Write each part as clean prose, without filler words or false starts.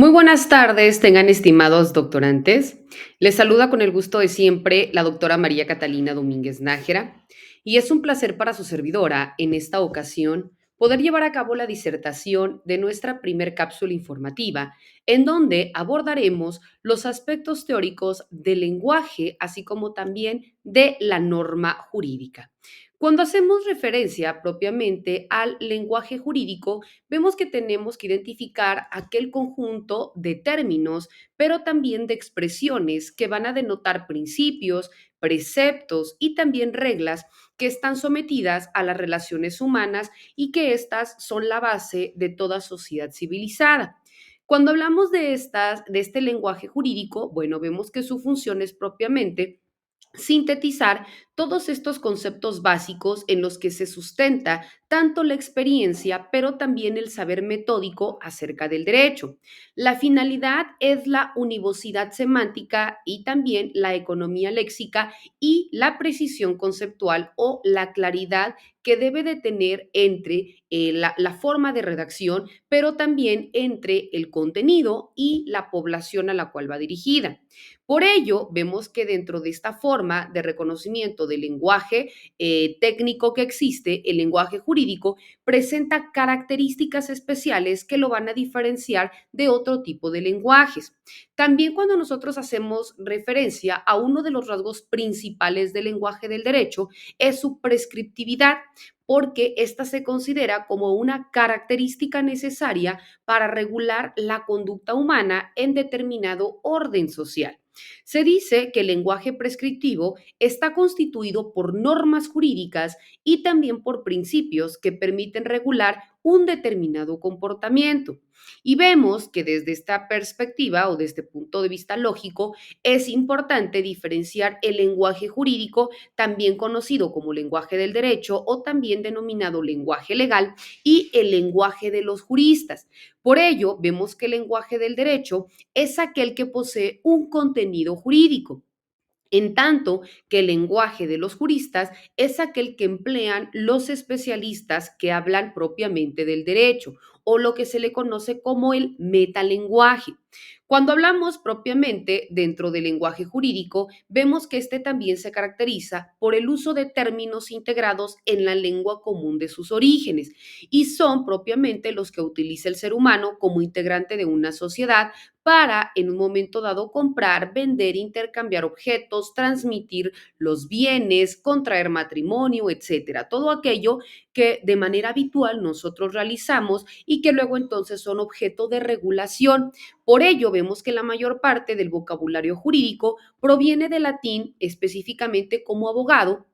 Muy buenas tardes, tengan estimados doctorantes. Les saluda con el gusto de siempre la doctora María Catalina Domínguez Nájera y es un placer para su servidora en esta ocasión poder llevar a cabo la disertación de nuestra primer cápsula informativa, en donde abordaremos los aspectos teóricos del lenguaje, así como también de la norma jurídica. Cuando hacemos referencia propiamente al lenguaje jurídico, vemos que tenemos que identificar aquel conjunto de términos, pero también de expresiones que van a denotar principios, preceptos y también reglas que están sometidas a las relaciones humanas y que éstas son la base de toda sociedad civilizada. Cuando hablamos de este lenguaje jurídico, bueno, vemos que su función es propiamente sintetizar todos estos conceptos básicos en los que se sustenta tanto la experiencia, pero también el saber metódico acerca del derecho. La finalidad es la univocidad semántica y también la economía léxica y la precisión conceptual o la claridad que debe de tener entre la forma de redacción, pero también entre el contenido y la población a la cual va dirigida. Por ello, vemos que dentro de esta forma de reconocimiento del lenguaje técnico que existe, el lenguaje jurídico presenta características especiales que lo van a diferenciar de otro tipo de lenguajes. También cuando nosotros hacemos referencia a uno de los rasgos principales del lenguaje del derecho es su prescriptividad, porque esta se considera como una característica necesaria para regular la conducta humana en determinado orden social. Se dice que el lenguaje prescriptivo está constituido por normas jurídicas y también por principios que permiten regular un determinado comportamiento. Y vemos que desde esta perspectiva o desde este punto de vista lógico, es importante diferenciar el lenguaje jurídico, también conocido como lenguaje del derecho o también denominado lenguaje legal, y el lenguaje de los juristas. Por ello, vemos que el lenguaje del derecho es aquel que posee un contenido jurídico, en tanto que el lenguaje de los juristas es aquel que emplean los especialistas que hablan propiamente del derecho o lo que se le conoce como el metalenguaje. Cuando hablamos propiamente dentro del lenguaje jurídico, vemos que este también se caracteriza por el uso de términos integrados en la lengua común de sus orígenes y son propiamente los que utiliza el ser humano como integrante de una sociedad para en un momento dado comprar, vender, intercambiar objetos, transmitir los bienes, contraer matrimonio, etcétera. Todo aquello que de manera habitual nosotros realizamos y que luego entonces son objeto de regulación. Por ello, vemos que la mayor parte del vocabulario jurídico proviene del latín, específicamente como abogado,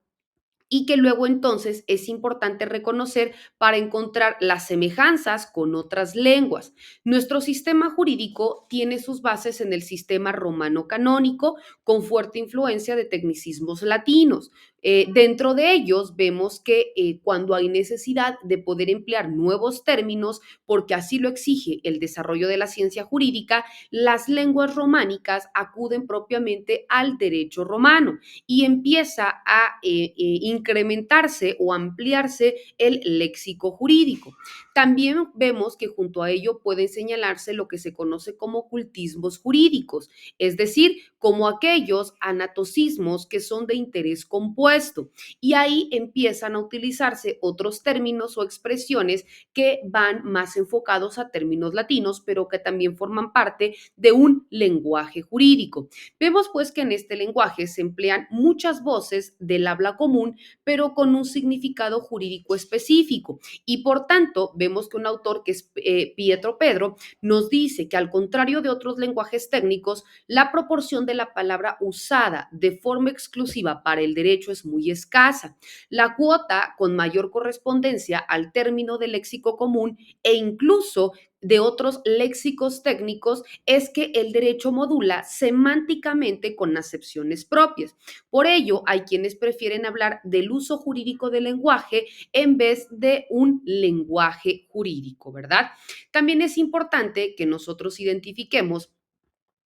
y que luego entonces es importante reconocer para encontrar las semejanzas con otras lenguas. Nuestro sistema jurídico tiene sus bases en el sistema romano canónico, con fuerte influencia de tecnicismos latinos. Dentro de ellos vemos que cuando hay necesidad de poder emplear nuevos términos, porque así lo exige el desarrollo de la ciencia jurídica, las lenguas románicas acuden propiamente al derecho romano y empieza a incrementarse o ampliarse el léxico jurídico. También vemos que junto a ello pueden señalarse lo que se conoce como ocultismos jurídicos, es decir, como aquellos anatocismos que son de interés compuesto. Y ahí empiezan a utilizarse otros términos o expresiones que van más enfocados a términos latinos, pero que también forman parte de un lenguaje jurídico. Vemos pues que en este lenguaje se emplean muchas voces del habla común, pero con un significado jurídico específico. Y por tanto, vemos que un autor que es Pietro Pedro nos dice que al contrario de otros lenguajes técnicos, la proporción de la palabra usada de forma exclusiva para el derecho es muy escasa. La cuota con mayor correspondencia al término del léxico común e incluso de otros léxicos técnicos es que el derecho modula semánticamente con acepciones propias. Por ello, hay quienes prefieren hablar del uso jurídico del lenguaje en vez de un lenguaje jurídico, ¿verdad? También es importante que nosotros identifiquemos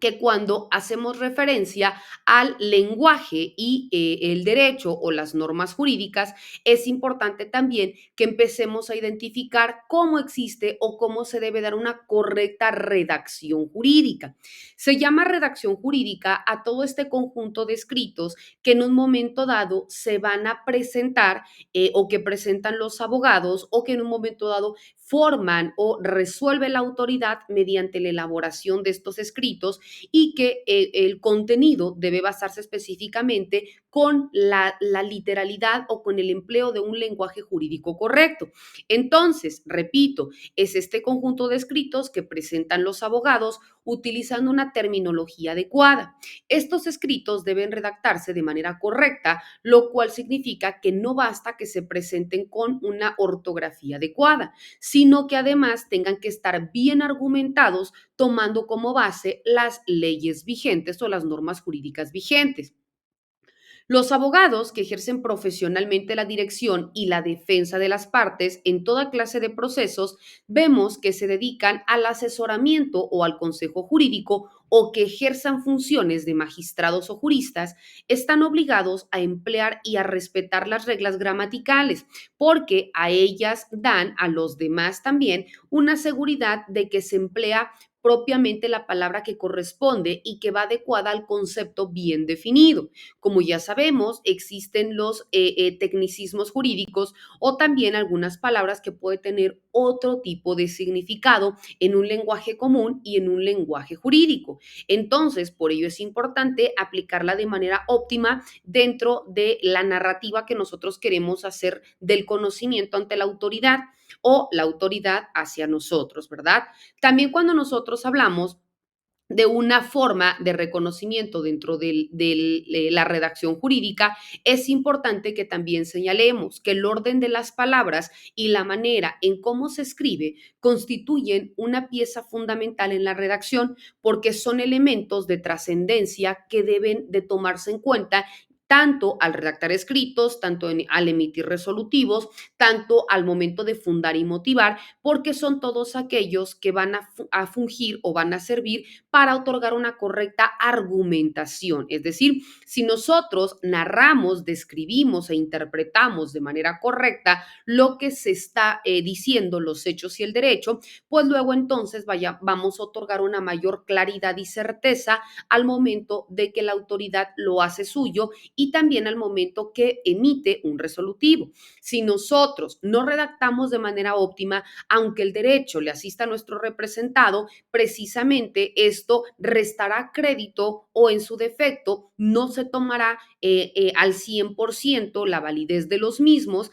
que cuando hacemos referencia al lenguaje y el derecho o las normas jurídicas, es importante también que empecemos a identificar cómo existe o cómo se debe dar una correcta redacción jurídica. Se llama redacción jurídica a todo este conjunto de escritos que en un momento dado se van a presentar o que presentan los abogados o que en un momento dado forman o resuelve la autoridad mediante la elaboración de estos escritos y que el contenido debe basarse específicamente con la literalidad o con el empleo de un lenguaje jurídico correcto. Entonces, repito, es este conjunto de escritos que presentan los abogados utilizando una terminología adecuada. Estos escritos deben redactarse de manera correcta, lo cual significa que no basta que se presenten con una ortografía adecuada, sino que además tengan que estar bien argumentados tomando como base las leyes vigentes o las normas jurídicas vigentes. Los abogados que ejercen profesionalmente la dirección y la defensa de las partes en toda clase de procesos, vemos que se dedican al asesoramiento o al consejo jurídico o que ejerzan funciones de magistrados o juristas, están obligados a emplear y a respetar las reglas gramaticales, porque a ellas dan a los demás también una seguridad de que se emplea propiamente la palabra que corresponde y que va adecuada al concepto bien definido. Como ya sabemos, existen los tecnicismos jurídicos o también algunas palabras que pueden tener otro tipo de significado en un lenguaje común y en un lenguaje jurídico. Entonces, por ello es importante aplicarla de manera óptima dentro de la narrativa que nosotros queremos hacer del conocimiento ante la autoridad o la autoridad hacia nosotros, ¿verdad? También cuando nosotros hablamos de una forma de reconocimiento dentro de la redacción jurídica, es importante que también señalemos que el orden de las palabras y la manera en cómo se escribe constituyen una pieza fundamental en la redacción porque son elementos de trascendencia que deben de tomarse en cuenta tanto al redactar escritos, al emitir resolutivos, tanto al momento de fundar y motivar, porque son todos aquellos que van a fungir o van a servir para otorgar una correcta argumentación. Es decir, si nosotros narramos, describimos e interpretamos de manera correcta lo que se está diciendo, los hechos y el derecho, pues luego entonces vamos a otorgar una mayor claridad y certeza al momento de que la autoridad lo hace suyo y también al momento que emite un resolutivo. Si nosotros no redactamos de manera óptima, aunque el derecho le asista a nuestro representado, precisamente esto restará crédito o en su defecto no se tomará al 100% la validez de los mismos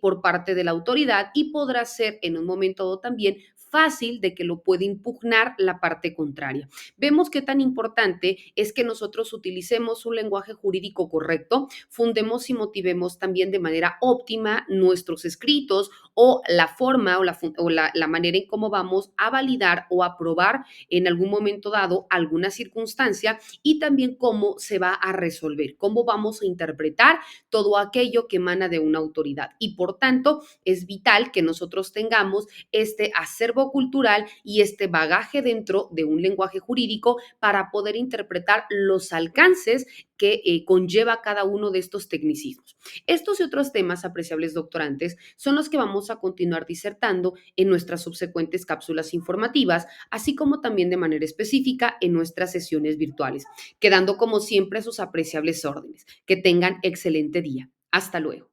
por parte de la autoridad y podrá ser en un momento dado también fácil de que lo puede impugnar la parte contraria. Vemos qué tan importante es que nosotros utilicemos un lenguaje jurídico correcto, fundemos y motivemos también de manera óptima nuestros escritos o la forma o la manera en cómo vamos a validar o aprobar en algún momento dado alguna circunstancia y también cómo se va a resolver, cómo vamos a interpretar todo aquello que emana de una autoridad. Y por tanto, es vital que nosotros tengamos este acervo cultural y este bagaje dentro de un lenguaje jurídico para poder interpretar los alcances que conlleva cada uno de estos tecnicismos. Estos y otros temas, apreciables doctorantes, son los que vamos a continuar disertando en nuestras subsecuentes cápsulas informativas, así como también de manera específica en nuestras sesiones virtuales, quedando como siempre sus apreciables órdenes. Que tengan excelente día. Hasta luego.